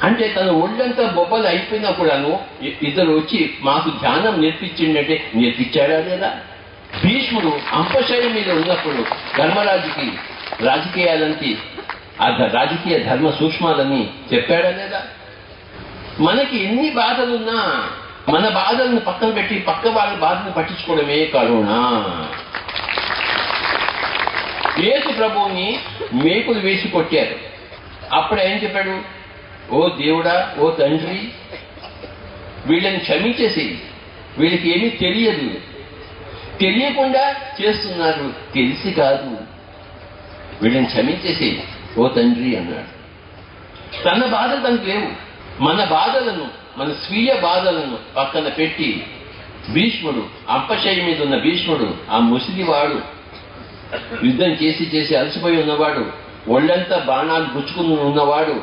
అంటే తన ఒళ్ళంతా బొబ్బలు అయిపోయినప్పుడను ఇతరు వచ్చి మాకు ధ్యానం నేర్పించిందంటే నేర్పించాడా లేదా? భీష్ముడు అంపశయం మీద ఉన్నప్పుడు ధర్మరాజుకి రాజకీయాలంటి ఆ రాజకీయ ధర్మ సూక్ష్మాలని చెప్పాడా లేదా? మనకి ఎన్ని బాధలున్నా మన బాధలను పక్కన పెట్టి పక్క వాళ్ళ బాధను పట్టించుకోవడమే కరుణ. యేసు ప్రభువుని మేకులు వేసి కొట్టారు. అప్పుడు ఏం చెప్పాడు? ఓ దేవుడా, ఓ తండ్రి, వీళ్ళని క్షమించేసి, వీళ్ళకి ఏమీ తెలియదు, తెలియకుండా చేస్తున్నారు, తెలిసి కాదు, వీళ్ళని క్షమించేసి ఓ తండ్రి అన్నాడు. తన బాధలు తనకు లేవు. మన బాధలను, మన స్వీయ బాధలను పక్కన పెట్టి భీష్ముడు, అంపశయ్య మీద ఉన్న భీష్ముడు, ఆ ముసిలివాడు, యుద్ధం చేసి చేసి అలసిపోయి ఉన్నవాడు, ఒళ్ళంతా బాణాలు గుచ్చుకుని ఉన్నవాడు,